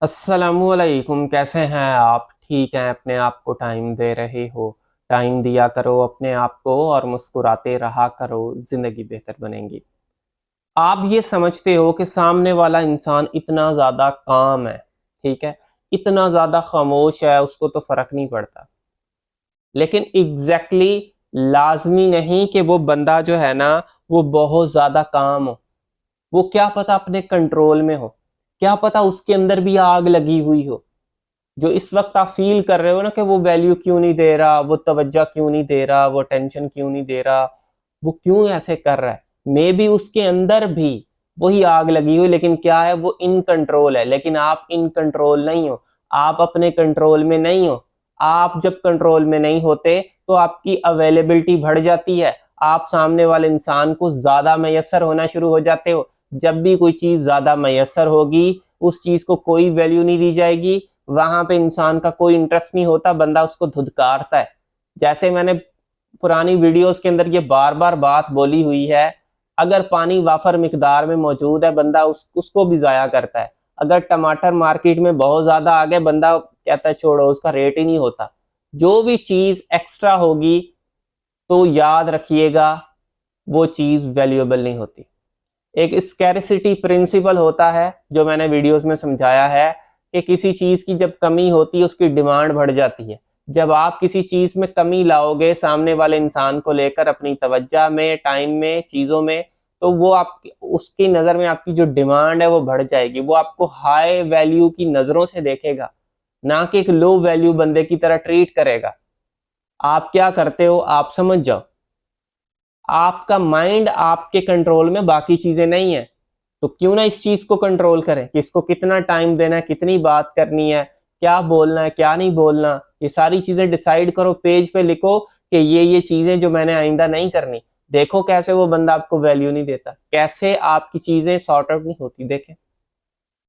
अस्सलामुअलैकुम, कैसे हैं आप? ठीक हैं? अपने आप को टाइम दे रहे हो? टाइम दिया करो अपने आप को और मुस्कुराते रहा करो, ज़िंदगी बेहतर बनेगी। आप ये समझते हो कि सामने वाला इंसान इतना ज़्यादा काम है, ठीक है? इतना ज़्यादा खामोश है, उसको तो फ़र्क नहीं पड़ता। लेकिन एग्ज़ैक्टली लाज़मी नहीं कि वो बंदा जो है ना, वो बहुत ज़्यादा काम हो। वो क्या पता अपने कंट्रोल में हो, क्या पता उसके अंदर भी आग लगी हुई हो। जो इस वक़्त आप फ़ील कर रहे हो ना कि वो वैल्यू क्यों नहीं दे रहा, वो तवज्जो क्यों नहीं दे रहा, वो अटेंशन क्यों नहीं दे रहा, वो क्यों ऐसे कर रहा है? मेबी उसके अंदर भी वही आग लगी हुई, लेकिन क्या है, वो इन कंट्रोल है, लेकिन आप इन कंट्रोल नहीं हो। आप अपने कंट्रोल में नहीं हो। आप जब कंट्रोल में नहीं होते, तो आपकी अवेलेबिलिटी बढ़ जाती है। आप सामने वाले इंसान को ज़्यादा मैसर होना शुरू हो जाते हो। जब भी कोई चीज़ ज़्यादा मैसर होगी, उस चीज़ को कोई वैल्यू नहीं दी जाएगी, वहां पे इंसान का कोई इंटरेस्ट नहीं होता, बंदा उसको धुतकारता है। जैसे मैंने पुरानी वीडियोस के अंदर ये बार बार बात बोली हुई है, अगर पानी वाफर मिकदार में मौजूद है, बंदा उसको भी जाया करता है। अगर टमाटर मार्केट में बहुत ज्यादा आ गए, बंदा कहता है छोड़ो, उसका रेट ही नहीं होता। जो भी चीज एक्स्ट्रा होगी, तो याद रखिएगा, वो चीज वैल्यूएबल नहीं होती। एक स्कैरिसिटी प्रिंसिपल होता है, जो मैंने वीडियोस में समझाया है कि किसी चीज की जब कमी होती है, उसकी डिमांड बढ़ जाती है। जब आप किसी चीज में कमी लाओगे सामने वाले इंसान को लेकर, अपनी तवज्जो में, टाइम में, चीजों में, तो वो आपकी, उसकी नजर में आपकी जो डिमांड है वो बढ़ जाएगी। वो आपको हाई वैल्यू की नजरों से देखेगा, ना कि एक लो वैल्यू बंदे की तरह ट्रीट करेगा। आप क्या करते हो, आप समझ जाओ। आपका माइंड आपके कंट्रोल में, बाकी चीजें नहीं है। तो क्यों ना इस चीज को कंट्रोल करें कि इसको कितना टाइम देना है, कितनी बात करनी है, क्या बोलना है, क्या नहीं बोलना। ये सारी चीजें डिसाइड करो, पेज पे लिखो कि ये चीजें जो मैंने आइंदा नहीं करनी। देखो कैसे वो बंदा आपको वैल्यू नहीं देता, कैसे आपकी चीजें सॉर्ट आउट नहीं होती, देखें।